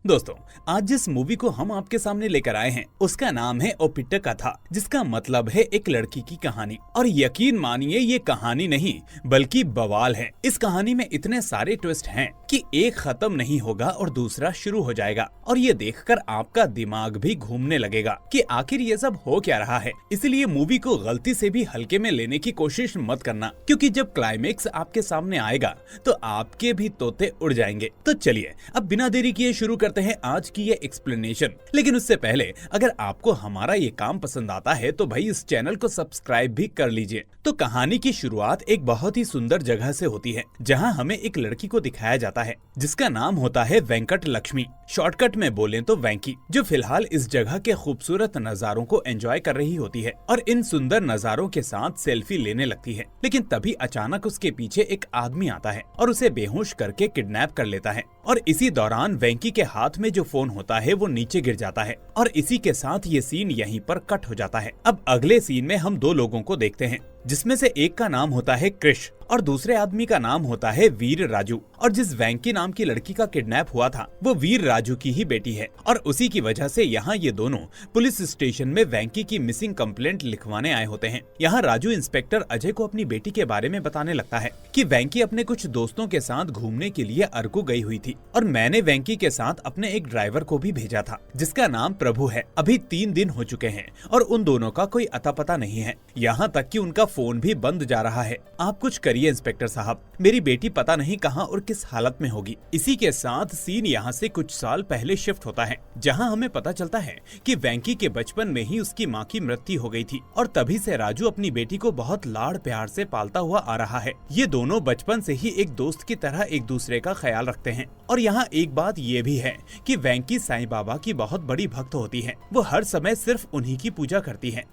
दोस्तों, आज जिस मूवी को हम आपके सामने लेकर आए हैं उसका नाम है ओ पिट्टा कथा, जिसका मतलब है एक लड़की की कहानी। और यकीन मानिए ये कहानी नहीं बल्कि बवाल है। इस कहानी में इतने सारे ट्विस्ट हैं कि एक खत्म नहीं होगा और दूसरा शुरू हो जाएगा, और ये देखकर आपका दिमाग भी घूमने लगेगा कि आखिर ये सब हो क्या रहा है। इसलिए मूवी को गलती से भी हल्के में लेने की कोशिश मत करना, क्योंकि जब क्लाइमेक्स आपके सामने आएगा तो आपके भी तोते उड़ जाएंगे। तो चलिए अब बिना देरी किए शुरू करते हैं आज की ये एक्सप्लेनेशन। लेकिन उससे पहले अगर आपको हमारा ये काम पसंद आता है तो भाई इस चैनल को सब्सक्राइब भी कर लीजिए। तो कहानी की शुरुआत एक बहुत ही सुंदर जगह से होती है, जहां हमें एक लड़की को दिखाया जाता है जिसका नाम होता है वेंकट लक्ष्मी, शॉर्टकट में बोलें तो वेंकी, जो फिलहाल इस जगह के खूबसूरत नजारों को एंजॉय कर रही होती है और इन सुंदर नजारों के साथ सेल्फी लेने लगती है। लेकिन तभी अचानक उसके पीछे एक आदमी आता है और उसे बेहोश करके किडनैप कर लेता है। और इसी दौरान वेंकी के हाथ में जो फोन होता है वो नीचे गिर जाता है और इसी के साथ ये सीन यहीं पर कट हो जाता है। अब अगले सीन में हम दो लोगों को देखते हैं, जिसमें से एक का नाम होता है क्रिश और दूसरे आदमी का नाम होता है वीर राजू। और जिस वेंकी नाम की लड़की का किडनैप हुआ था वो वीर राजू की ही बेटी है, और उसी की वजह से यहाँ ये दोनों पुलिस स्टेशन में वेंकी की मिसिंग कंप्लेंट लिखवाने आए होते हैं। यहाँ राजू इंस्पेक्टर अजय को अपनी बेटी के बारे में बताने लगता है कि वेंकी अपने कुछ दोस्तों के साथ घूमने के लिए अरकू गई हुई थी और मैंने वेंकी के साथ अपने एक ड्राइवर को भी भेजा था जिसका नाम प्रभु है। अभी 3 दिन हो चुके हैं और उन दोनों का कोई अता पता नहीं है, यहाँ तक कि उनका फोन भी बंद जा रहा है। आप कुछ करिए इंस्पेक्टर साहब, मेरी बेटी पता नहीं कहाँ और किस हालत में होगी। इसी के साथ सीन यहाँ से कुछ साल पहले शिफ्ट होता है, जहाँ हमें पता चलता है कि वेंकी के बचपन में ही उसकी माँ की मृत्यु हो गई थी और तभी से राजू अपनी बेटी को बहुत लाड़ प्यार से पालता हुआ आ रहा है। ये दोनों बचपन से ही एक दोस्त की तरह एक दूसरे का ख्याल रखते हैं। और यहाँ एक बात ये भी है कि वेंकी साईं बाबा की बहुत बड़ी भक्त होती है, वो हर समय सिर्फ उन्हीं की पूजा करती है।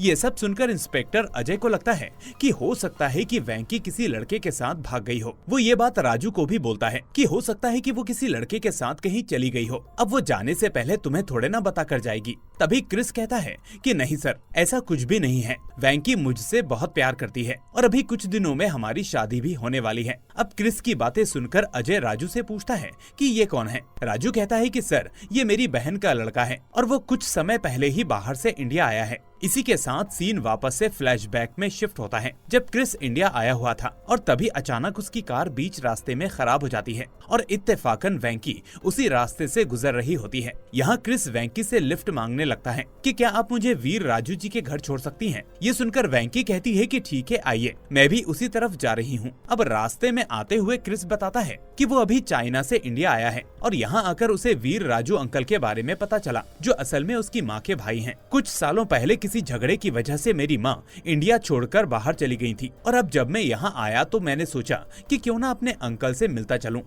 ये सब सुनकर इंस्पेक्टर अजय को लगता है कि हो सकता है कि वेंकी किसी लड़के के साथ भाग गई हो। वो ये बात राजू को भी बोलता है कि हो सकता है कि वो किसी लड़के के साथ कहीं चली गई हो, अब वो जाने से पहले तुम्हें थोड़े ना बता कर जाएगी। तभी क्रिस कहता है कि नहीं सर, ऐसा कुछ भी नहीं है, वेंकी मुझसे बहुत प्यार करती है और अभी कुछ दिनों में हमारी शादी भी होने वाली है। अब क्रिस की बातें सुनकर अजय राजू से पूछता है कि ये कौन है। राजू कहता है कि सर, ये मेरी बहन का लड़का है और वो कुछ समय पहले ही बाहर से इंडिया आया है। इसी के साथ सीन वापस से फ्लैशबैक में शिफ्ट होता है, जब क्रिस इंडिया आया हुआ था और तभी अचानक उसकी कार बीच रास्ते में खराब हो जाती है और इत्तेफाकन वेंकी उसी रास्ते से गुजर रही होती है। यहाँ क्रिस वेंकी से लिफ्ट मांगने लगता है कि क्या आप मुझे वीर राजू जी के घर छोड़ सकती हैं। ये सुनकर वेंकी कहती है कि ठीक है, आइए, मैं भी उसी तरफ जा रही हूँ। अब रास्ते में आते हुए क्रिस बताता है कि वो अभी चाइना से इंडिया आया है और यहाँ आकर उसे वीर राजू अंकल के बारे में पता चला, जो असल में उसकी माँ के भाई हैं। कुछ सालों पहले किसी झगड़े की वजह से मेरी माँ इंडिया छोड़कर बाहर चली गई थी और अब जब मैं यहाँ आया तो मैंने सोचा कि क्यों ना अपने अंकल से मिलता चलूं।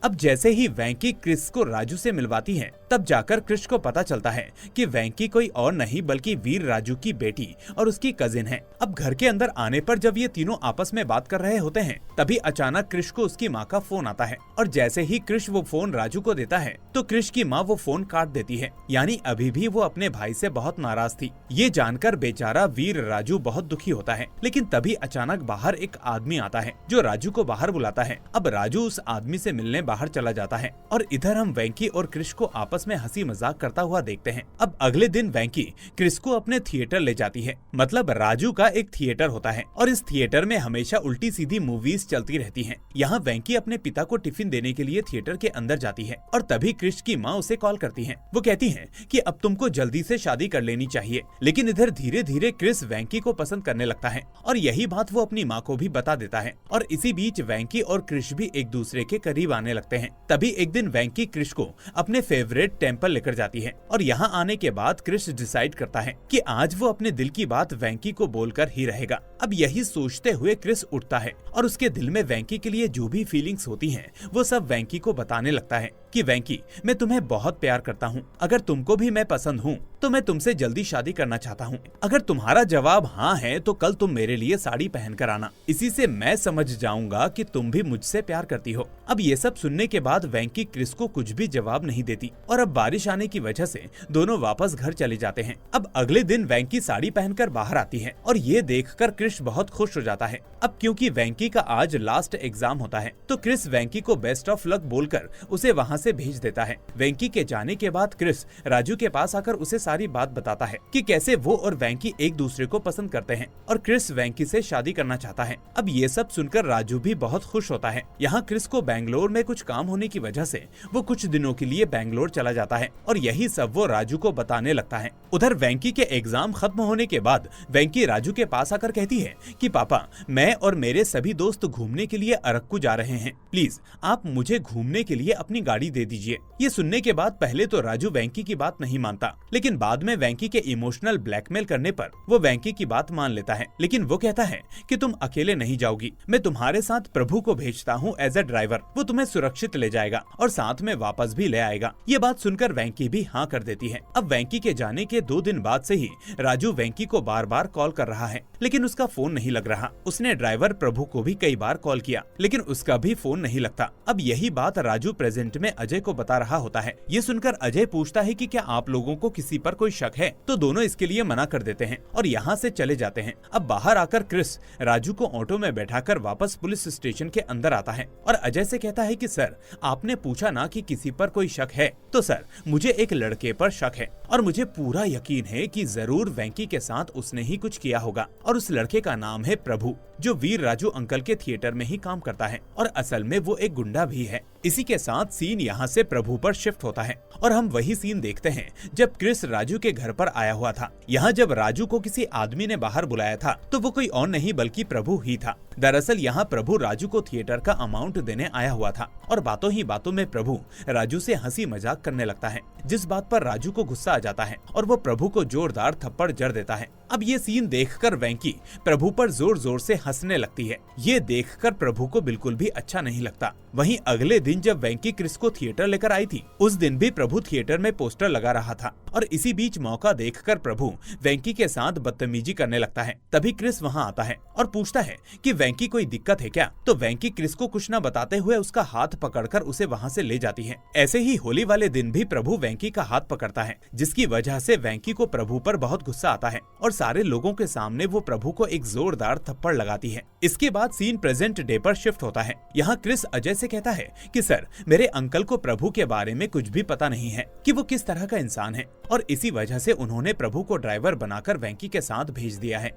अब जैसे ही वेंकी क्रिस को राजू से मिलवाती है, तब जाकर क्रिस को पता चलता है कि वेंकी कोई और नहीं बल्कि वीर राजू की बेटी और उसकी कजिन है। अब घर के अंदर आने पर जब ये तीनों आपस में बात कर रहे होते हैं, तभी अचानक क्रिस को उसकी माँ का फोन आता है और जैसे ही क्रिस वो फोन राजू को देता है तो क्रिस की माँ वो फोन काट देती है, यानी अभी भी वो अपने भाई से बहुत नाराज थी। ये जानकर बेचारा वीर राजू बहुत दुखी होता है। लेकिन तभी अचानक बाहर एक आदमी आता है जो राजू को बाहर बुलाता है। अब राजू उस आदमी से मिलने बाहर चला जाता है और इधर हम वेंकी और क्रिस को आपस में हंसी मजाक करता हुआ देखते हैं। अब अगले दिन वेंकी क्रिस को अपने थिएटर ले जाती है, मतलब राजू का एक थिएटर होता है और इस थिएटर में हमेशा उल्टी सीधी मूवीज चलती रहती हैं। यहाँ वेंकी अपने पिता को टिफिन देने के लिए थिएटर के अंदर जाती है और तभी क्रिस की माँ उसे कॉल करती है। वो कहती है कि अब तुमको जल्दी से शादी कर लेनी चाहिए। लेकिन इधर धीरे धीरे क्रिस वेंकी को पसंद करने लगता है और यही बात वो अपनी माँ को भी बता देता है और इसी बीच वेंकी और क्रिस भी एक दूसरे के करीब आने लगते हैं। तभी एक दिन वेंकी क्रिस को अपने फेवरेट टेम्पल लेकर जाती है और यहाँ आने के बाद क्रिस डिसाइड करता है कि आज वो अपने दिल की बात वेंकी को बोलकर ही रहेगा। अब यही सोचते हुए क्रिस उठता है और उसके दिल में वेंकी के लिए जो भी फीलिंग्स होती हैं वो सब वेंकी को बताने लगता है कि वेंकी, मैं तुम्हें बहुत प्यार करता हूँ, अगर तुमको भी मैं पसंद हूँ तो मैं तुमसे जल्दी शादी करना चाहता हूँ। अगर तुम्हारा जवाब हाँ है तो कल तुम मेरे लिए साड़ी पहन कर आना, इसी से मैं समझ जाऊंगा कि तुम भी मुझसे प्यार करती हो। अब ये सब सुनने के बाद वेंकी क्रिस को कुछ भी जवाब नहीं देती और अब बारिश आने की वजह से दोनों वापस घर चले जाते हैं। अब अगले दिन वेंकी साड़ी पहनकर बाहर आती है और ये देखकर क्रिस बहुत खुश हो जाता है। अब क्योंकि वेंकी का आज लास्ट एग्जाम होता है तो क्रिस वेंकी को बेस्ट ऑफ लक बोलकर उसे वहाँ से भेज देता है। वेंकी के जाने के बाद क्रिस राजू के पास आकर उसे सारी बात बताता है कि कैसे वो और वेंकी एक दूसरे को पसंद करते हैं और क्रिस वेंकी से शादी करना चाहता है। अब ये सब सुनकर राजू भी बहुत खुश होता है। यहाँ क्रिस को बैंगलोर में कुछ काम होने की वजह से वो कुछ दिनों के लिए बैंगलोर चला जाता है और यही सब वो राजू को बताने लगता है। उधर वेंकी के एग्जाम खत्म होने के बाद वेंकी राजू के पास आकर कहती है कि पापा, मैं और मेरे सभी दोस्त घूमने के लिए अरक्कू जा रहे हैं, प्लीज आप मुझे घूमने के लिए अपनी गाड़ी दे दीजिए। ये सुनने के बाद पहले तो राजू वेंकी की बात नहीं मानता, लेकिन बाद में वेंकी के इमोशनल ब्लैकमेल करने पर वो वेंकी की बात मान लेता है। लेकिन वो कहता है कि तुम अकेले नहीं जाओगी, मैं तुम्हारे साथ प्रभु को भेजता हूँ एज अ ड्राइवर, वो तुम्हें सुरक्षित ले जाएगा और साथ में वापस भी ले आएगा। ये बात सुनकर वेंकी भी हाँ कर देती है। अब वेंकी के जाने के 2 दिन बाद से ही राजू वेंकी को बार बार कॉल कर रहा है, लेकिन उसका फोन नहीं लग रहा। उसने ड्राइवर प्रभु को भी कई बार कॉल किया, लेकिन उसका भी फोन नहीं लगता। अब यही बात राजू प्रेजेंट में अजय को बता रहा होता है। ये सुनकर अजय पूछता है कि क्या आप लोगों को किसी पर कोई शक है, तो दोनों इसके लिए मना कर देते हैं और यहाँ से चले जाते हैं। अब बाहर आकर क्रिस राजू को ऑटो में बैठाकर वापस पुलिस स्टेशन के अंदर आता है और अजय से कहता है कि सर, आपने पूछा ना कि किसी पर कोई शक है, तो सर मुझे एक लड़के पर शक है और मुझे पूरा यकीन है कि जरूर वेंकी के साथ उसने ही कुछ किया होगा और उस लड़के का नाम है प्रभु, जो वीर राजू अंकल के थिएटर में ही काम करता है और असल में वो एक गुंडा भी है। इसी के साथ सीन यहाँ से प्रभु पर शिफ्ट होता है और हम वही सीन देखते हैं जब क्रिस राजू के घर पर आया हुआ था। यहाँ जब राजू को किसी आदमी ने बाहर बुलाया था तो वो कोई और नहीं बल्कि प्रभु ही था। दरअसल यहाँ प्रभु राजू को थिएटर का अमाउंट देने आया हुआ था और बातों ही बातों में प्रभु राजू से हंसी मजाक करने लगता है, जिस बात पर राजू को गुस्सा आ जाता है और वो प्रभु को जोरदार थप्पड़ जड़ देता है। अब ये सीन देखकर वेंकी प्रभु पर जोर जोर से हंसने लगती है। ये देखकर प्रभु को बिल्कुल भी अच्छा नहीं लगता। वहीं अगले दिन जब वेंकी क्रिस को थिएटर लेकर आई थी, उस दिन भी प्रभु थिएटर में पोस्टर लगा रहा था और इसी बीच मौका देखकर प्रभु वेंकी के साथ बदतमीजी करने लगता है। तभी क्रिस वहाँ आता है और पूछता है कि वेंकी कोई दिक्कत है क्या, तो वेंकी क्रिस को कुछ न बताते हुए उसका हाथ पकड़कर उसे वहाँ से ले जाती है। ऐसे ही होली वाले दिन भी प्रभु वेंकी का हाथ पकड़ता है, जिसकी वजह से वेंकी को प्रभु पर बहुत गुस्सा आता है और सारे लोगों के सामने वो प्रभु को एक जोरदार थप्पड़ लगाती है। इसके बाद सीन प्रेजेंट डे पर शिफ्ट होता है। यहाँ क्रिस अजय से कहता है कि सर, मेरे अंकल को प्रभु के बारे में कुछ भी पता नहीं है कि वो किस तरह का इंसान है और इसी वजह से उन्होंने प्रभु को ड्राइवर बनाकर वेंकी के साथ भेज दिया है।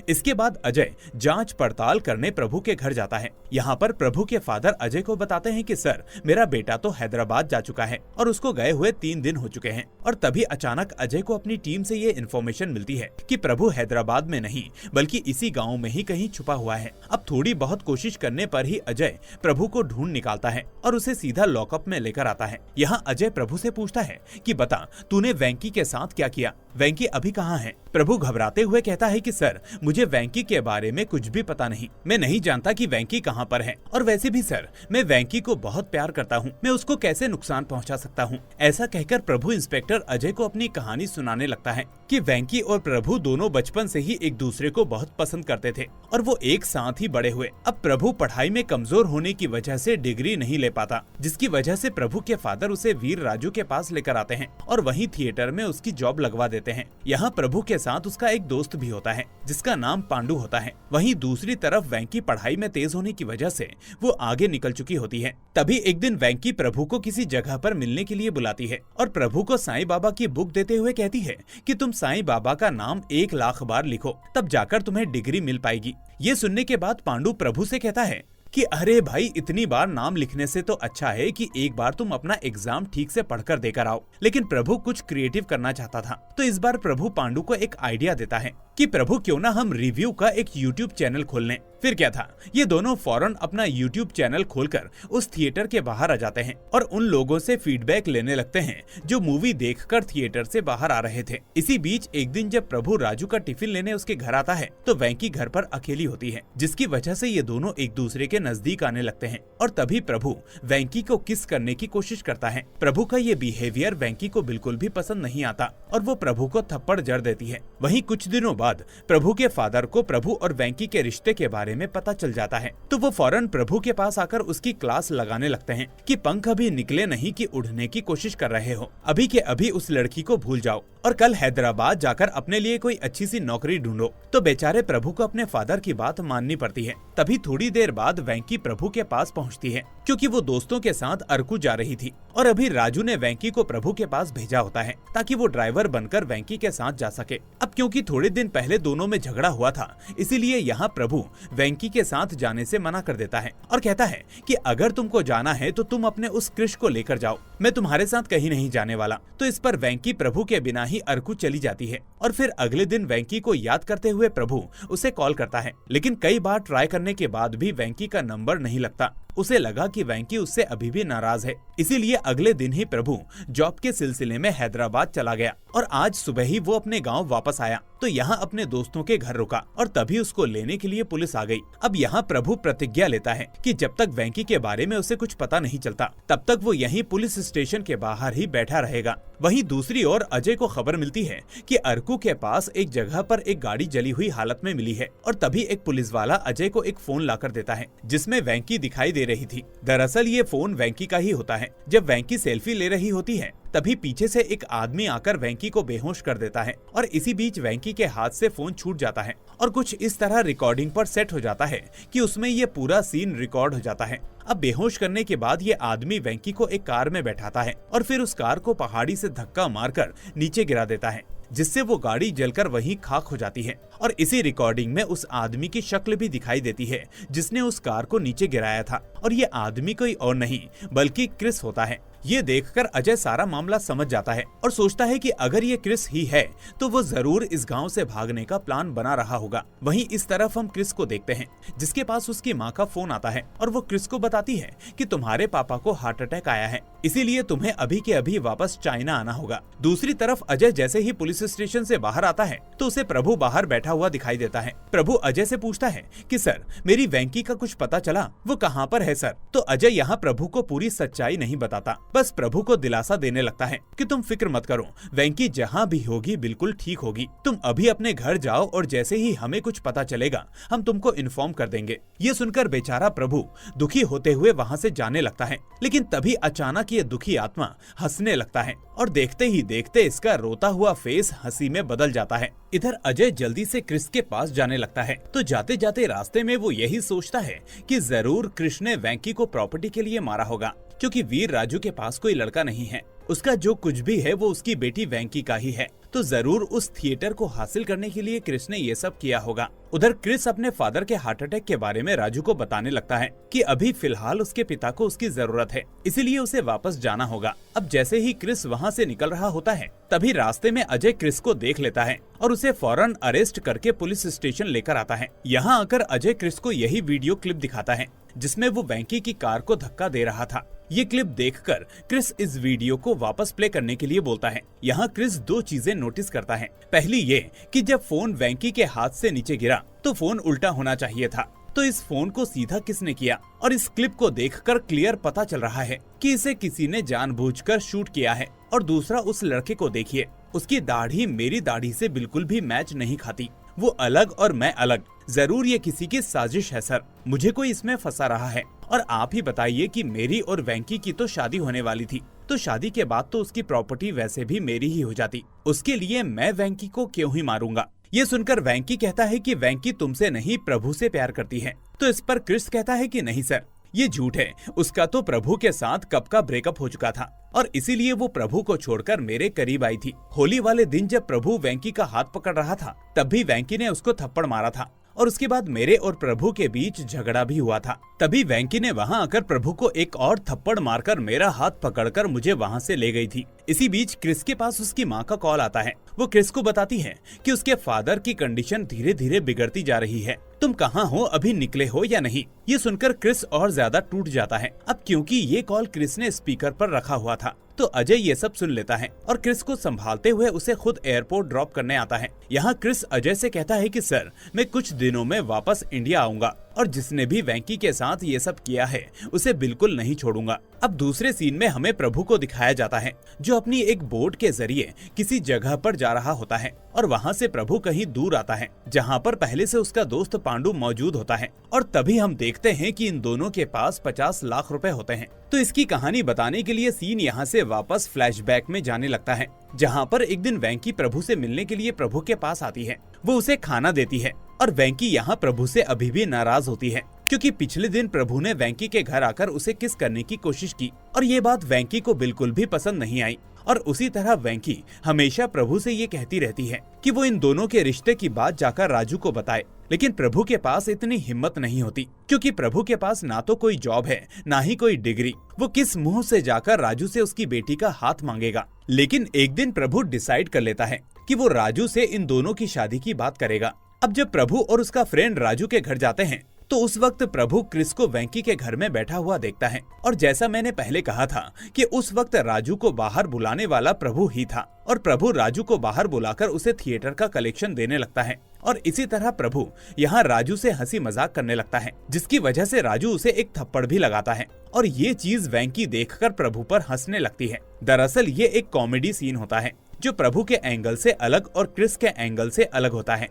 इसके बाद अजय जांच पड़ताल करने प्रभु के घर जाता है। यहाँ पर प्रभु के फादर अजय को बताते हैं कि सर, मेरा बेटा तो हैदराबाद जा चुका है और उसको गए हुए 3 दिन हो चुके हैं। और तभी अचानक अजय को अपनी टीम से ये इन्फॉर्मेशन मिलती है कि प्रभु हैदराबाद में नहीं बल्कि इसी गाँव में ही कहीं छुपा हुआ है। अब थोड़ी बहुत कोशिश करने पर ही अजय प्रभु को ढूंढ निकालता है और उसे सीधा लॉकअप में लेकर आता है। यहाँ अजय प्रभु से पूछता है कि बता, तूने वेंकी के साथ क्या किया, वेंकी अभी कहाँ है? प्रभु घबराते हुए कहता है कि सर, मुझे वेंकी के बारे में कुछ भी पता नहीं, मैं नहीं जानता कि वेंकी कहाँ पर है और वैसे भी सर, मैं वेंकी को बहुत प्यार करता हूँ, मैं उसको कैसे नुकसान पहुँचा सकता हूँ। ऐसा कहकर प्रभु इंस्पेक्टर अजय को अपनी कहानी सुनाने लगता है कि वेंकी और प्रभु दोनों बचपन से ही एक दूसरे को बहुत पसंद करते थे और वो एक साथ ही बड़े हुए। अब प्रभु पढ़ाई में कमजोर होने की वजह से डिग्री नहीं ले पाता, जिसकी वजह से प्रभु के फादर उसे वीर राजू के पास लेकर आते हैं और वहीं थिएटर में उसकी जॉब लगवा देते हैं। यहाँ प्रभु के साथ उसका एक दोस्त भी होता है जिसका नाम पांडु होता है। वहीं दूसरी तरफ वेंकी पढ़ाई में तेज होने की वजह से वो आगे निकल चुकी होती है। तभी एक दिन वेंकी प्रभु को किसी जगह पर मिलने के लिए बुलाती है और प्रभु को साईं बाबा की बुक देते हुए कहती है कि तुम साईं बाबा का नाम 1 लाख बार लिखो, तब जाकर तुम्हें डिग्री मिल पाएगी। ये सुनने के बाद पांडु प्रभु से कहता है कि अरे भाई, इतनी बार नाम लिखने से तो अच्छा है कि एक बार तुम अपना एग्जाम ठीक से पढ़कर देकर आओ। लेकिन प्रभु कुछ क्रिएटिव करना चाहता था, तो इस बार प्रभु पांडु को एक आइडिया देता है कि प्रभु, क्यों ना हम रिव्यू का एक YouTube चैनल खोल लें। फिर क्या था, ये दोनों फौरन अपना YouTube चैनल खोलकर उस थिएटर के बाहर आ जाते हैं और उन लोगों से फीडबैक लेने लगते हैं जो मूवी देखकर थिएटर से बाहर आ रहे थे। इसी बीच एक दिन जब प्रभु राजू का टिफिन लेने उसके घर आता है तो वेंकी घर पर अकेली होती है, जिसकी वजह से ये दोनों एक दूसरे के नजदीक आने लगते हैं और तभी प्रभु वेंकी को किस करने की कोशिश करता है। प्रभु का ये बिहेवियर वेंकी को बिल्कुल भी पसंद नहीं आता और वो प्रभु को थप्पड़ जड़ देती है। वहीं कुछ दिनों बाद प्रभु के फादर को प्रभु और वेंकी के रिश्ते के बारे में पता चल जाता है, तो वो फौरन प्रभु के पास आकर उसकी क्लास लगाने लगते हैं कि पंख अभी निकले नहीं कि उड़ने की कोशिश कर रहे हो, अभी के अभी उस लड़की को भूल जाओ और कल हैदराबाद जाकर अपने लिए कोई अच्छी सी नौकरी ढूंढो। तो बेचारे प्रभु को अपने फादर की बात माननी पड़ती है। तभी थोड़ी देर बाद वेंकी प्रभु के पास पहुंचती है, क्योंकि वो दोस्तों के साथ अरकू जा रही थी और अभी राजू ने वेंकी को प्रभु के पास भेजा होता है ताकि वो ड्राइवर बनकर वेंकी के साथ जा सके। अब क्योंकि थोड़े दिन पहले दोनों में झगड़ा हुआ था, इसीलिए यहाँ प्रभु वेंकी के साथ जाने से मना कर देता है और कहता है कि अगर तुमको जाना है तो तुम अपने उस कृष को लेकर जाओ, मैं तुम्हारे साथ कहीं नहीं जाने वाला। तो इस पर वेंकी प्रभु के बिना ही अरकू चली जाती है और फिर अगले दिन वेंकी को याद करते हुए प्रभु उसे कॉल करता है, लेकिन कई बार ट्राई करने के बाद भी वेंकी का नंबर नहीं लगता। उसे लगा कि वेंकी उससे अभी भी नाराज है, इसीलिए अगले दिन ही प्रभु जॉब के सिलसिले में हैदराबाद चला गया और आज सुबह ही वो अपने गांव वापस आया तो यहाँ अपने दोस्तों के घर रुका और तभी उसको लेने के लिए पुलिस आ गई। अब यहाँ प्रभु प्रतिज्ञा लेता है कि जब तक वेंकी के बारे में उसे कुछ पता नहीं चलता तब तक वो यहीं पुलिस स्टेशन के बाहर ही बैठा रहेगा। वहीं दूसरी ओर अजय को खबर मिलती है कि अरकू के पास एक जगह पर एक गाड़ी जली हुई हालत में मिली है और तभी एक पुलिस वाला अजय को एक फोन लाकर देता है जिसमें वेंकी दिखाई दे रही थी। दरअसल ये फोन वेंकी का ही होता है। जब वेंकी सेल्फी ले रही होती है तभी पीछे से एक आदमी आकर वेंकी को बेहोश कर देता है और इसी बीच वेंकी के हाथ से फोन छूट जाता है और कुछ इस तरह रिकॉर्डिंग पर सेट हो जाता है कि उसमें ये पूरा सीन रिकॉर्ड हो जाता है। अब बेहोश करने के बाद ये आदमी वेंकी को एक कार में बैठाता है और फिर उस कार को पहाड़ी से धक्का मारकर नीचे गिरा देता है, जिससे वो गाड़ी जलकर वहीं खाक हो जाती है। और इसी रिकॉर्डिंग में उस आदमी की शक्ल भी दिखाई देती है जिसने उस कार को नीचे गिराया था और ये आदमी कोई और नहीं बल्कि क्रिस होता है। ये देखकर अजय सारा मामला समझ जाता है और सोचता है कि अगर ये क्रिस ही है तो वो जरूर इस गांव से भागने का प्लान बना रहा होगा। वहीं इस तरफ हम क्रिस को देखते हैं जिसके पास उसकी माँ का फोन आता है और वो क्रिस को बताती है कि तुम्हारे पापा को हार्ट अटैक आया है, इसीलिए तुम्हें अभी के अभी वापस चाइना आना होगा। दूसरी तरफ अजय जैसे ही पुलिस स्टेशन से बाहर आता है तो उसे प्रभु बाहर बैठा हुआ दिखाई देता है। प्रभु अजय से पूछता है कि सर मेरी वेंकी का कुछ पता चला, वो कहाँ पर है सर? तो अजय यहाँ प्रभु को पूरी सच्चाई नहीं बताता, बस प्रभु को दिलासा देने लगता है कि तुम फिक्र मत करो, वेंकी जहाँ भी होगी बिल्कुल ठीक होगी। तुम अभी अपने घर जाओ और जैसे ही हमें कुछ पता चलेगा हम तुमको इन्फॉर्म कर देंगे। ये सुनकर बेचारा प्रभु दुखी होते हुए वहाँ से जाने लगता है, लेकिन तभी अचानक ये दुखी आत्मा हंसने लगता है और देखते ही देखते इसका रोता हुआ फेस हंसी में बदल जाता है। इधर अजय जल्दी से क्रिस के पास जाने लगता है तो जाते जाते रास्ते में वो यही सोचता है कि जरूर क्रिस ने वेंकी को प्रॉपर्टी के लिए मारा होगा, क्योंकि वीर राजू के पास कोई लड़का नहीं है। उसका जो कुछ भी है वो उसकी बेटी वेंकी का ही है, तो जरूर उस थिएटर को हासिल करने के लिए क्रिस ने ये सब किया होगा। उधर क्रिस अपने फादर के हार्ट अटैक के बारे में राजू को बताने लगता है कि अभी फिलहाल उसके पिता को उसकी जरूरत है, इसीलिए उसे वापस जाना होगा। अब जैसे ही क्रिस वहाँ से निकल रहा होता है तभी रास्ते में अजय क्रिस को देख लेता है और उसे फौरन अरेस्ट करके पुलिस स्टेशन लेकर आता है। यहाँ आकर अजय क्रिस को यही वीडियो क्लिप दिखाता है जिसमें वो वेंकी की कार को धक्का दे रहा था। ये क्लिप देखकर क्रिस इस वीडियो को वापस प्ले करने के लिए बोलता है। यहाँ क्रिस दो चीजें नोटिस करता है। पहली ये कि जब फोन वेंकी के हाथ से नीचे गिरा तो फोन उल्टा होना चाहिए था, तो इस फोन को सीधा किसने किया? और इस क्लिप को देखकर क्लियर पता चल रहा है कि इसे किसी ने जानबूझकर शूट किया है। और दूसरा, उस लड़के को देखिए, उसकी दाढ़ी मेरी दाढ़ी से बिल्कुल भी मैच नहीं खाती, वो अलग और मैं अलग। जरूर ये किसी की साजिश है सर, मुझे कोई इसमें फंसा रहा है। और आप ही बताइए कि मेरी और वेंकी की तो शादी होने वाली थी, तो शादी के बाद तो उसकी प्रॉपर्टी वैसे भी मेरी ही हो जाती, उसके लिए मैं वेंकी को क्यों ही मारूंगा? ये सुनकर वेंकी कहता है कि वेंकी तुमसे नहीं प्रभु से प्यार करती है। तो इस पर क्रिस कहता है कि नहीं सर, ये झूठ है, उसका तो प्रभु के साथ कब का ब्रेकअप हो चुका था और इसीलिए वो प्रभु को छोड़कर मेरे करीब आई थी। होली वाले दिन जब प्रभु वेंकी का हाथ पकड़ रहा था तब भी वेंकी ने उसको थप्पड़ मारा था और उसके बाद मेरे और प्रभु के बीच झगड़ा भी हुआ था। तभी वेंकी ने वहां आकर प्रभु को एक और थप्पड़ मारकर मेरा हाथ पकड़कर मुझे वहां से ले गई थी। इसी बीच क्रिस के पास उसकी माँ का कॉल आता है। वो क्रिस को बताती है कि उसके फादर की कंडीशन धीरे धीरे बिगड़ती जा रही है, तुम कहाँ हो, अभी निकले हो या नहीं? ये सुनकर क्रिस और ज्यादा टूट जाता है। अब क्योंकि ये कॉल क्रिस ने स्पीकर पर रखा हुआ था तो अजय ये सब सुन लेता है और क्रिस को संभालते हुए उसे खुद एयरपोर्ट ड्रॉप करने आता है। यहाँ क्रिस अजय से कहता है कि सर मैं कुछ दिनों में वापस इंडिया आऊंगा और जिसने भी वेंकी के साथ ये सब किया है उसे बिल्कुल नहीं छोड़ूंगा। अब दूसरे सीन में हमें प्रभु को दिखाया जाता है जो अपनी एक बोट के जरिए किसी जगह पर जा रहा होता है और वहाँ से प्रभु कहीं दूर आता है जहाँ पर पहले से उसका दोस्त पांडु मौजूद होता है। और तभी हम देखते हैं कि इन दोनों के पास 50 लाख रुपए होते हैं। तो इसकी कहानी बताने के लिए सीन यहाँ से वापस फ्लैशबैक में जाने लगता है जहाँ पर एक दिन वेंकी प्रभु से मिलने के लिए प्रभु के पास आती है। वो उसे खाना देती है और वेंकी यहाँ प्रभु से अभी भी नाराज होती है क्योंकि पिछले दिन प्रभु ने वेंकी के घर आकर उसे किस करने की कोशिश की और ये बात वेंकी को बिल्कुल भी पसंद नहीं आई। और उसी तरह वेंकी हमेशा प्रभु से ये कहती रहती है कि वो इन दोनों के रिश्ते की बात जाकर राजू को बताए, लेकिन प्रभु के पास इतनी हिम्मत नहीं होती क्योंकि प्रभु के पास ना तो कोई जॉब है ना ही कोई डिग्री। वो किस मुंह से जाकर राजू से उसकी बेटी का हाथ मांगेगा। लेकिन एक दिन प्रभु डिसाइड कर लेता है कि वो राजू से इन दोनों की शादी की बात करेगा। अब जब प्रभु और उसका फ्रेंड राजू के घर जाते हैं तो उस वक्त प्रभु क्रिस को वेंकी के घर में बैठा हुआ देखता है और जैसा मैंने पहले कहा था कि उस वक्त राजू को बाहर बुलाने वाला प्रभु ही था और प्रभु राजू को बाहर बुलाकर उसे थिएटर का कलेक्शन देने लगता है। और इसी तरह प्रभु यहाँ राजू से हंसी मजाक करने लगता है जिसकी वजह से राजू उसे एक थप्पड़ भी लगाता है और ये चीज वेंकी देखकर प्रभु पर हंसने लगती है। दरअसल ये एक कॉमेडी सीन होता है जो प्रभु के एंगल से अलग और क्रिस के एंगल से अलग होता है।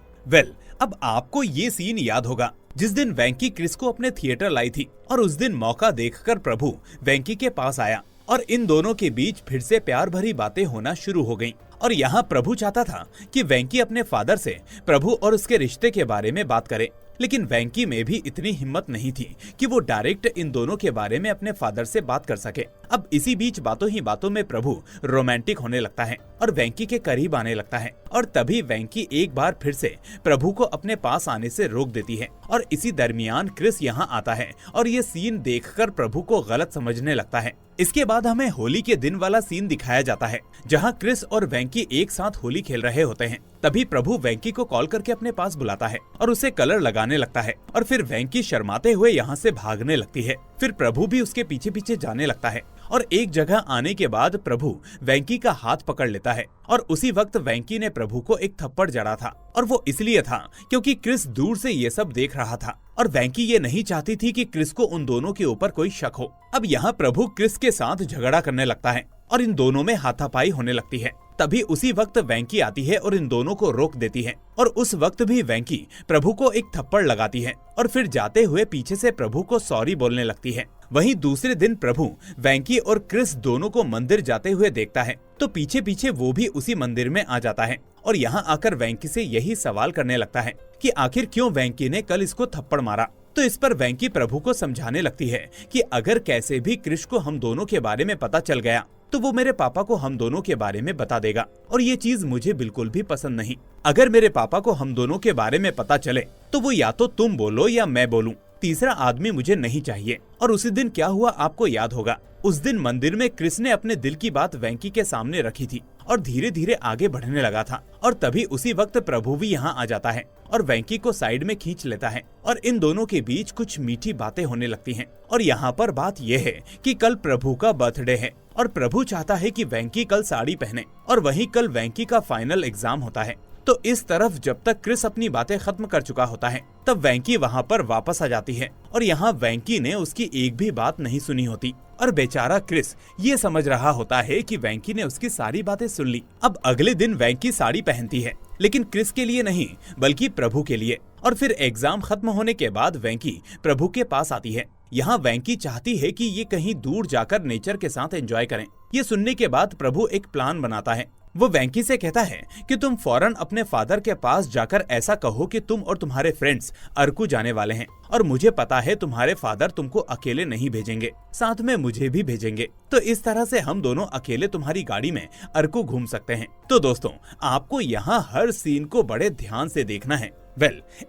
अब आपको ये सीन याद होगा जिस दिन वेंकी क्रिस को अपने थिएटर लाई थी और उस दिन मौका देखकर प्रभु वेंकी के पास आया और इन दोनों के बीच फिर से प्यार भरी बातें होना शुरू हो गईं। और यहाँ प्रभु चाहता था कि वेंकी अपने फादर से प्रभु और उसके रिश्ते के बारे में बात करे, लेकिन वेंकी में भी इतनी हिम्मत नहीं थी कि वो डायरेक्ट इन दोनों के बारे में अपने फादर से बात कर सके। अब इसी बीच बातों ही बातों में प्रभु रोमांटिक होने लगता है और वेंकी के करीब आने लगता है और तभी वेंकी एक बार फिर से प्रभु को अपने पास आने से रोक देती है और इसी दरमियान क्रिस यहाँ आता है और ये सीन देखकर प्रभु को गलत समझने लगता है। इसके बाद हमें होली के दिन वाला सीन दिखाया जाता है जहाँ क्रिस और वेंकी एक साथ होली खेल रहे होते हैं। तभी प्रभु वेंकी को कॉल करके अपने पास बुलाता है और उसे कलर लगाने लगता है और फिर वेंकी शर्माते हुए यहाँ से भागने लगती है। फिर प्रभु भी उसके पीछे पीछे जाने लगता है और एक जगह आने के बाद प्रभु वेंकी का हाथ पकड़ लेता है और उसी वक्त वेंकी ने प्रभु को एक थप्पड़ जड़ा था और वो इसलिए था क्योंकि क्रिस दूर से ये सब देख रहा था और वेंकी ये नहीं चाहती थी कि क्रिस को उन दोनों के ऊपर कोई शक हो। अब यहाँ प्रभु क्रिस के साथ झगड़ा करने लगता है और इन दोनों में हाथापाई होने लगती है। तभी उसी वक्त वेंकी आती है और इन दोनों को रोक देती है और उस वक्त भी वेंकी प्रभु को एक थप्पड़ लगाती है और फिर जाते हुए पीछे से प्रभु को सॉरी बोलने लगती है। वहीं दूसरे दिन प्रभु वेंकी और क्रिस दोनों को मंदिर जाते हुए देखता है तो पीछे पीछे वो भी उसी मंदिर में आ जाता है और यहाँ आकर वेंकी से यही सवाल करने लगता है कि आखिर क्यों वेंकी ने कल इसको थप्पड़ मारा। तो इस पर वेंकी प्रभु को समझाने लगती है कि अगर कैसे भी क्रिस को हम दोनों के बारे में पता चल गया तो वो मेरे पापा को हम दोनों के बारे में बता देगा और ये चीज मुझे बिल्कुल भी पसंद नहीं। अगर मेरे पापा को हम दोनों के बारे में पता चले तो वो या तो तुम बोलो या मैं बोलूं, तीसरा आदमी मुझे नहीं चाहिए। और उसी दिन क्या हुआ आपको याद होगा। उस दिन मंदिर में क्रिस ने अपने दिल की बात वेंकी के सामने रखी थी और धीरे धीरे आगे बढ़ने लगा था और तभी उसी वक्त प्रभु भी यहाँ आ जाता है और वेंकी को साइड में खींच लेता है और इन दोनों के बीच कुछ मीठी बातें होने लगती हैं। और यहाँ पर बात यह है कि कल प्रभु का बर्थडे है और प्रभु चाहता है कि वेंकी कल साड़ी पहने और वहीं कल वेंकी का फाइनल एग्जाम होता है। तो इस तरफ जब तक क्रिस अपनी बातें खत्म कर चुका होता है तब वेंकी वहाँ पर वापस आ जाती है और यहाँ वेंकी ने उसकी एक भी बात नहीं सुनी होती और बेचारा क्रिस ये समझ रहा होता है कि वेंकी ने उसकी सारी बातें सुन ली। अब अगले दिन वेंकी साड़ी पहनती है लेकिन क्रिस के लिए नहीं बल्कि प्रभु के लिए। और फिर एग्जाम खत्म होने के बाद वेंकी प्रभु के पास आती है। यहाँ वेंकी चाहती है कि ये कहीं दूर जाकर नेचर के साथ एंजॉय करें। ये सुनने के बाद प्रभु एक प्लान बनाता है। वो वेंकी से कहता है कि तुम फौरन अपने फादर के पास जाकर ऐसा कहो कि तुम और तुम्हारे फ्रेंड्स अरकू जाने वाले हैं और मुझे पता है तुम्हारे फादर तुमको अकेले नहीं भेजेंगे, साथ में मुझे भी भेजेंगे। तो इस तरह से हम दोनों अकेले तुम्हारी गाड़ी में अरकू घूम सकते हैं। तो दोस्तों आपको यहाँ हर सीन को बड़े ध्यान से देखना है।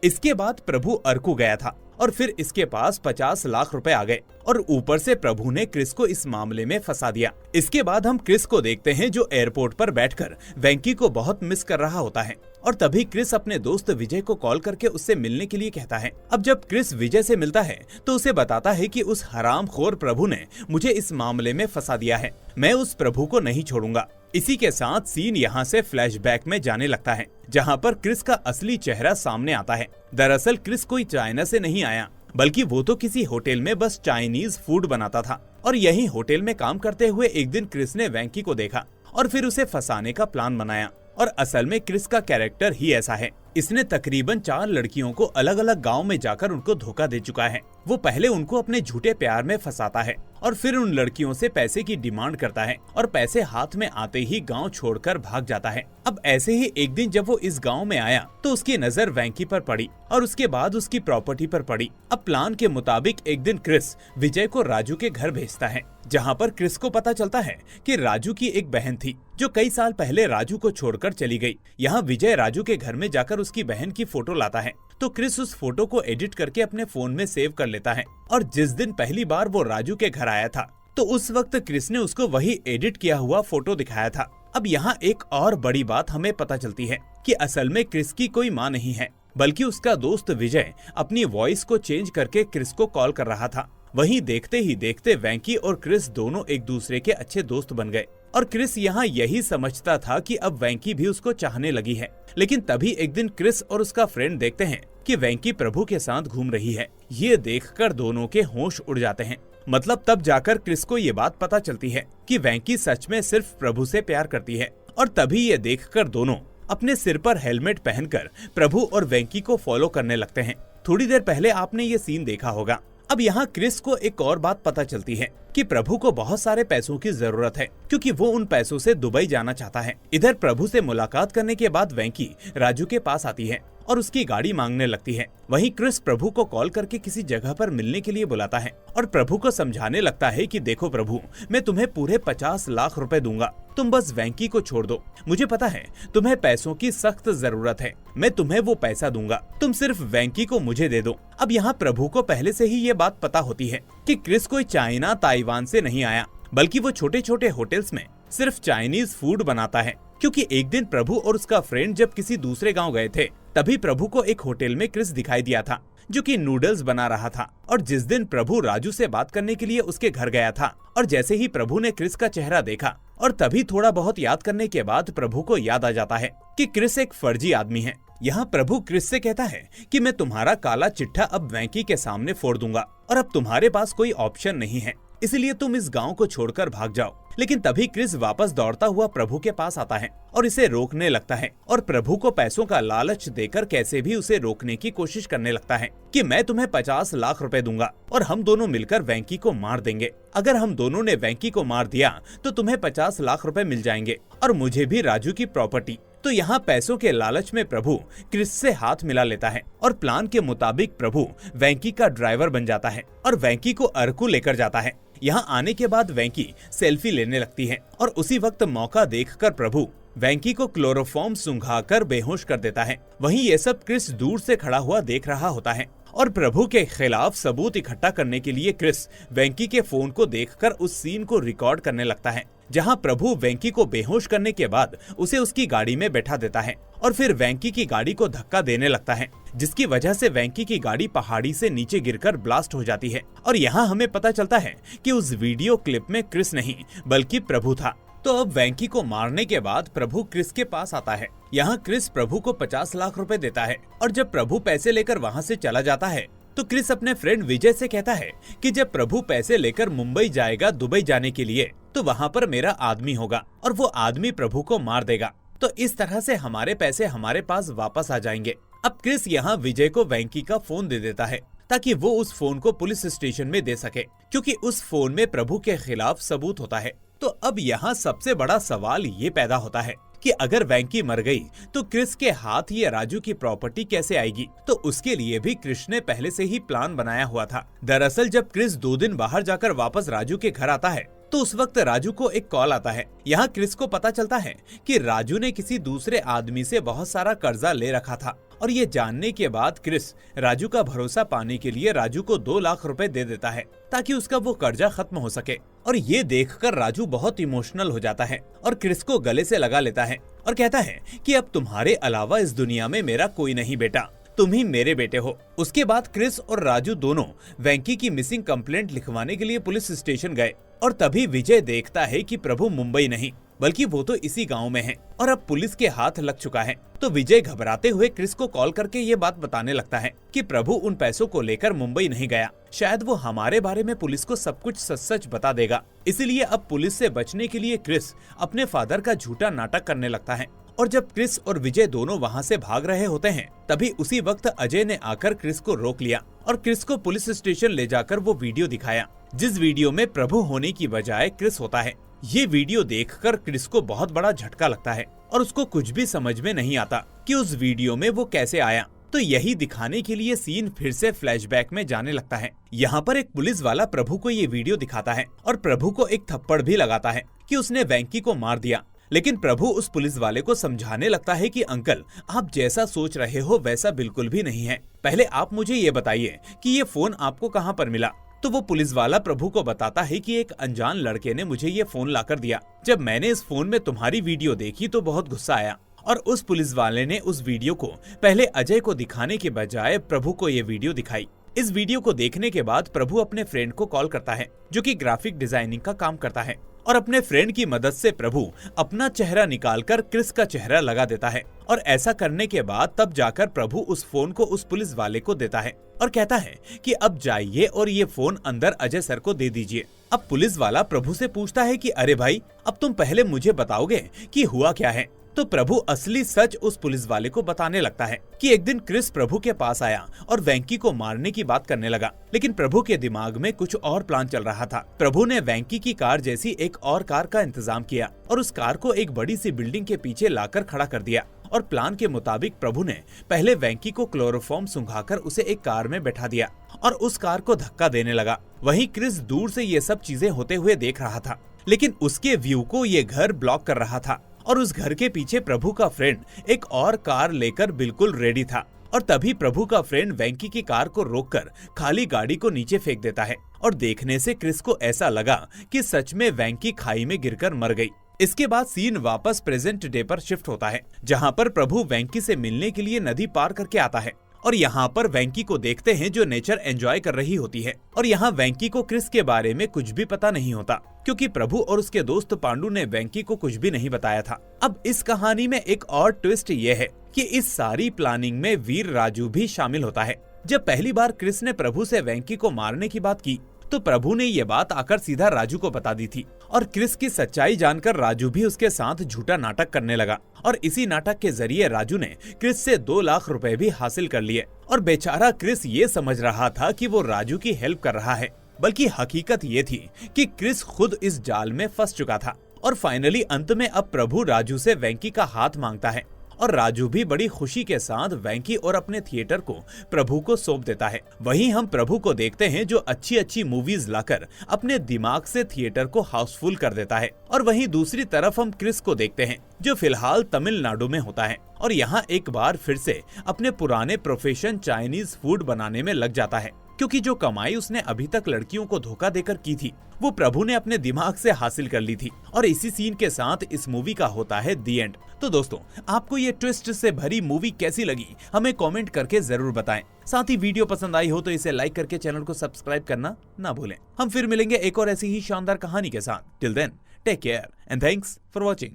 इसके बाद प्रभु अरकू गया था और फिर इसके पास 50 लाख रुपए आ गए और ऊपर से प्रभु ने क्रिस को इस मामले में फंसा दिया। इसके बाद हम क्रिस को देखते हैं जो एयरपोर्ट पर बैठकर वेंकी को बहुत मिस कर रहा होता है और तभी क्रिस अपने दोस्त विजय को कॉल करके उससे मिलने के लिए कहता है। अब जब क्रिस विजय से मिलता है तो उसे बताता है कि उस हरामखोर प्रभु ने मुझे इस मामले में फंसा दिया है, मैं उस प्रभु को नहीं छोड़ूंगा। इसी के साथ सीन यहाँ से फ्लैशबैक में जाने लगता है जहाँ पर क्रिस का असली चेहरा सामने आता है। दरअसल क्रिस कोई चाइना से नहीं आया बल्कि वो तो किसी होटल में बस चाइनीज फूड बनाता था। और यही होटल में काम करते हुए एक दिन क्रिस ने वेंकी को देखा और फिर उसे फंसाने का प्लान बनाया। और असल में क्रिस का कैरेक्टर ही ऐसा है। इसने तकरीबन 4 लड़कियों को अलग अलग गांव में जाकर उनको धोखा दे चुका है। वो पहले उनको अपने झूठे प्यार में फंसाता है और फिर उन लड़कियों से पैसे की डिमांड करता है और पैसे हाथ में आते ही गांव छोड़कर भाग जाता है। अब ऐसे ही एक दिन जब वो इस गांव में आया तो उसकी नजर वेंकी पर पड़ी और उसके बाद उसकी प्रॉपर्टी पर पड़ी। अब प्लान के मुताबिक एक दिन क्रिस विजय को राजू के घर भेजता है, जहाँ पर क्रिस को पता चलता है कि राजू की एक बहन थी जो कई साल पहले राजू को छोड़कर चली गई। यहाँ विजय राजू के घर में जाकर उसकी बहन की फोटो लाता है तो क्रिस उस फोटो को एडिट करके अपने फोन में सेव कर लेता है। और जिस दिन पहली बार वो राजू के घर आया था तो उस वक्त क्रिस ने उसको वही एडिट किया हुआ फोटो दिखाया था। अब यहाँ एक और बड़ी बात हमें पता चलती है कि असल में क्रिस की कोई माँ नहीं है, बल्कि उसका दोस्त विजय अपनी वॉइस को चेंज करके क्रिस को कॉल कर रहा था। वहीं देखते ही देखते वेंकी और क्रिस दोनों एक दूसरे के अच्छे दोस्त बन गए और क्रिस यहाँ यही समझता था कि अब वेंकी भी उसको चाहने लगी है। लेकिन तभी एक दिन क्रिस और उसका फ्रेंड देखते हैं कि वेंकी प्रभु के साथ घूम रही है। ये देखकर दोनों के होश उड़ जाते हैं। मतलब तब जाकर क्रिस को ये बात पता चलती है कि वेंकी सच में सिर्फ प्रभु से प्यार करती है। और तभी ये देखकर दोनों अपने सिर पर हेलमेट पहनकर प्रभु और वेंकी को फॉलो करने लगते हैं। थोड़ी देर पहले आपने ये सीन देखा होगा। अब यहाँ क्रिस को एक और बात पता चलती है कि प्रभु को बहुत सारे पैसों की जरूरत है, क्योंकि वो उन पैसों से दुबई जाना चाहता है। इधर प्रभु से मुलाकात करने के बाद वेंकी राजू के पास आती है और उसकी गाड़ी मांगने लगती है। वहीं क्रिस प्रभु को कॉल करके किसी जगह पर मिलने के लिए बुलाता है और प्रभु को समझाने लगता है कि देखो प्रभु, मैं तुम्हें पूरे 50 लाख रुपए दूंगा, तुम बस वेंकी को छोड़ दो। मुझे पता है तुम्हें पैसों की सख्त जरूरत है, मैं तुम्हें वो पैसा दूंगा, तुम सिर्फ वेंकी को मुझे दे दो। अब यहाँ प्रभु को पहले से ही ये बात पता होती है कि क्रिस कोई चाइना ताइवान से नहीं आया, बल्कि वो छोटे छोटे होटल्स में सिर्फ चाइनीज फूड बनाता है। क्योंकि एक दिन प्रभु और उसका फ्रेंड जब किसी दूसरे गांव गए थे तभी प्रभु को एक होटल में क्रिस दिखाई दिया था जो कि नूडल्स बना रहा था। और जिस दिन प्रभु राजू से बात करने के लिए उसके घर गया था और जैसे ही प्रभु ने क्रिस का चेहरा देखा और तभी थोड़ा बहुत याद करने के बाद प्रभु को याद आ जाता है कि क्रिस एक फर्जी आदमी है। यहाँ प्रभु क्रिस से कहता है कि मैं तुम्हारा काला चिट्ठा अब वेंकी के सामने फोड़ दूंगा और अब तुम्हारे पास कोई ऑप्शन नहीं है, इसलिए तुम इस गांव को छोड़कर भाग जाओ। लेकिन तभी क्रिस वापस दौड़ता हुआ प्रभु के पास आता है और इसे रोकने लगता है और प्रभु को पैसों का लालच देकर कैसे भी उसे रोकने की कोशिश करने लगता है कि मैं तुम्हें 50 लाख रुपए दूंगा और हम दोनों मिलकर वेंकी को मार देंगे। अगर हम दोनों ने वेंकी को मार दिया तो तुम्हें 50 लाख रुपए मिल जाएंगे और मुझे भी राजू की प्रॉपर्टी। तो यहाँ पैसों के लालच में प्रभु क्रिस से हाथ मिला लेता है और प्लान के मुताबिक प्रभु वेंकी का ड्राइवर बन जाता है और वेंकी को अरकू लेकर जाता है। यहाँ आने के बाद वेंकी सेल्फी लेने लगती है और उसी वक्त मौका देखकर प्रभु वेंकी को क्लोरोफॉर्म सुंघाकर बेहोश कर देता है। वहीं ये सब क्रिस दूर से खड़ा हुआ देख रहा होता है और प्रभु के खिलाफ सबूत इकट्ठा करने के लिए क्रिस वेंकी के फोन को देखकर उस सीन को रिकॉर्ड करने लगता है जहां प्रभु वेंकी को बेहोश करने के बाद उसे उसकी गाड़ी में बैठा देता है और फिर वेंकी की गाड़ी को धक्का देने लगता है, जिसकी वजह से वेंकी की गाड़ी पहाड़ी से नीचे गिरकर ब्लास्ट हो जाती है। और यहाँ हमें पता चलता है कि उस वीडियो क्लिप में क्रिस नहीं बल्कि प्रभु था। तो अब वेंकी को मारने के बाद प्रभु क्रिस के पास आता है। यहाँ क्रिस प्रभु को 50 लाख रुपए देता है और जब प्रभु पैसे लेकर वहाँ से चला जाता है तो क्रिस अपने फ्रेंड विजय से कहता है कि जब प्रभु पैसे लेकर मुंबई जाएगा दुबई जाने के लिए तो वहाँ पर मेरा आदमी होगा और वो आदमी प्रभु को मार देगा, तो इस तरह से हमारे पैसे हमारे पास वापस आ जाएंगे। अब क्रिस यहाँ विजय को वेंकी का फोन दे देता है ताकि वो उस फोन को पुलिस स्टेशन में दे सके, क्योंकि उस फोन में प्रभु के खिलाफ सबूत होता है। तो अब यहाँ सबसे बड़ा सवाल ये पैदा होता है कि अगर वेंकी मर गई तो क्रिस के हाथ ये राजू की प्रॉपर्टी कैसे आएगी। तो उसके लिए भी क्रिस ने पहले से ही प्लान बनाया हुआ था। दरअसल जब क्रिस 2 दिन बाहर जाकर वापस राजू के घर आता है तो उस वक्त राजू को एक कॉल आता है। यहाँ क्रिस को पता चलता है कि राजू ने किसी दूसरे आदमी से बहुत सारा कर्जा ले रखा था और ये जानने के बाद क्रिस राजू का भरोसा पाने के लिए राजू को 2 लाख रुपए दे देता है ताकि उसका वो कर्जा खत्म हो सके। और ये देखकर राजू बहुत इमोशनल हो जाता है और क्रिस को गले से लगा लेता है और कहता है कि अब तुम्हारे अलावा इस दुनिया में मेरा कोई नहीं बेटा, तुम ही मेरे बेटे हो। उसके बाद क्रिस और राजू दोनों वेंकी की मिसिंग कंप्लेंट लिखवाने के लिए पुलिस स्टेशन गए और तभी विजय देखता है कि प्रभु मुंबई नहीं बल्कि वो तो इसी गांव में है और अब पुलिस के हाथ लग चुका है। तो विजय घबराते हुए क्रिस को कॉल करके ये बात बताने लगता है कि प्रभु उन पैसों को लेकर मुंबई नहीं गया, शायद वो हमारे बारे में पुलिस को सब कुछ सच सच बता देगा। इसीलिए अब पुलिस से बचने के लिए क्रिस अपने फादर का झूठा नाटक करने लगता है। और जब क्रिस और विजय दोनों वहाँ से भाग रहे होते हैं, तभी उसी वक्त अजय ने आकर क्रिस को रोक लिया और क्रिस को पुलिस स्टेशन ले जाकर वो वीडियो दिखाया, जिस वीडियो में प्रभु होने की बजाय क्रिस होता है। ये वीडियो देखकर क्रिस को बहुत बड़ा झटका लगता है और उसको कुछ भी समझ में नहीं आता कि उस वीडियो में वो कैसे आया। तो यही दिखाने के लिए सीन फिर से फ्लैशबैक में जाने लगता है। यहाँ पर एक पुलिस वाला प्रभु को ये वीडियो दिखाता है और प्रभु को एक थप्पड़ भी लगाता है कि उसने वेंकी को मार दिया। लेकिन प्रभु उस पुलिस वाले को समझाने लगता है कि अंकल, आप जैसा सोच रहे हो वैसा बिल्कुल भी नहीं है। पहले आप मुझे ये बताइए कि ये फोन आपको कहाँ पर मिला। तो वो पुलिस वाला प्रभु को बताता है कि एक अनजान लड़के ने मुझे ये फोन लाकर दिया। जब मैंने इस फोन में तुम्हारी वीडियो देखी तो बहुत गुस्सा आया और उस पुलिस वाले ने उस वीडियो को पहले अजय को दिखाने के बजाय प्रभु को ये वीडियो दिखाई। इस वीडियो को देखने के बाद प्रभु अपने फ्रेंड को कॉल करता है जो कि ग्राफिक डिजाइनिंग का काम करता है और अपने फ्रेंड की मदद से प्रभु अपना चेहरा निकालकर क्रिस का चेहरा लगा देता है। और ऐसा करने के बाद तब जाकर प्रभु उस फोन को उस पुलिस वाले को देता है और कहता है कि अब जाइए और ये फोन अंदर अजय सर को दे दीजिए। अब पुलिस वाला प्रभु से पूछता है कि अरे भाई, अब तुम पहले मुझे बताओगे कि हुआ क्या है। तो प्रभु असली सच उस पुलिस वाले को बताने लगता है कि एक दिन क्रिस प्रभु के पास आया और वेंकी को मारने की बात करने लगा, लेकिन प्रभु के दिमाग में कुछ और प्लान चल रहा था। प्रभु ने वेंकी की कार जैसी एक और कार का इंतजाम किया और उस कार को एक बड़ी सी बिल्डिंग के पीछे लाकर खड़ा कर दिया और प्लान के मुताबिक प्रभु ने पहले वेंकी को क्लोरोफॉर्म सुंघाकर उसे एक कार में बैठा दिया और उस कार को धक्का देने लगा। वहीं क्रिस दूर से ये सब चीजें होते हुए देख रहा था, लेकिन उसके व्यू को ये घर ब्लॉक कर रहा था और उस घर के पीछे प्रभु का फ्रेंड एक और कार लेकर बिल्कुल रेडी था। और तभी प्रभु का फ्रेंड वेंकी की कार को रोककर खाली गाड़ी को नीचे फेंक देता है और देखने से क्रिस को ऐसा लगा कि सच में वेंकी खाई में गिरकर मर गई। इसके बाद सीन वापस प्रेजेंट डे पर शिफ्ट होता है, जहां पर प्रभु वेंकी से मिलने के लिए नदी पार करके आता है और यहाँ पर वेंकी को देखते हैं जो नेचर एंजॉय कर रही होती है। और यहाँ वेंकी को क्रिस के बारे में कुछ भी पता नहीं होता, क्योंकि प्रभु और उसके दोस्त पांडु ने वेंकी को कुछ भी नहीं बताया था। अब इस कहानी में एक और ट्विस्ट ये है कि इस सारी प्लानिंग में वीर राजू भी शामिल होता है। जब पहली बार क्रिस ने प्रभु से वेंकी को मारने की बात की तो प्रभु ने ये बात आकर सीधा राजू को बता दी थी और क्रिस की सच्चाई जानकर राजू भी उसके साथ झूठा नाटक करने लगा और इसी नाटक के जरिए राजू ने क्रिस से 2 लाख रुपए भी हासिल कर लिए। और बेचारा क्रिस ये समझ रहा था कि वो राजू की हेल्प कर रहा है, बल्कि हकीकत ये थी कि क्रिस खुद इस जाल में फंस चुका था। और फाइनली अंत में अब प्रभु राजू से वेंकी का हाथ मांगता है और राजू भी बड़ी खुशी के साथ वेंकी और अपने थिएटर को प्रभु को सौंप देता है। वहीं हम प्रभु को देखते हैं जो अच्छी अच्छी मूवीज लाकर अपने दिमाग से थिएटर को हाउसफुल कर देता है। और वहीं दूसरी तरफ हम क्रिस को देखते हैं जो फिलहाल तमिलनाडु में होता है और यहाँ एक बार फिर से अपने पुराने प्रोफेशन चाइनीज फूड बनाने में लग जाता है, क्योंकि जो कमाई उसने अभी तक लड़कियों को धोखा देकर की थी वो प्रभु ने अपने दिमाग से हासिल कर ली थी। और इसी सीन के साथ इस मूवी का होता है दी एंड। तो दोस्तों, आपको ये ट्विस्ट से भरी मूवी कैसी लगी हमें कमेंट करके जरूर बताएं। साथ ही वीडियो पसंद आई हो तो इसे लाइक करके चैनल को सब्सक्राइब करना ना भूलें। हम फिर मिलेंगे एक और ऐसी ही शानदार कहानी के साथ। Till then, take care and thanks for watching.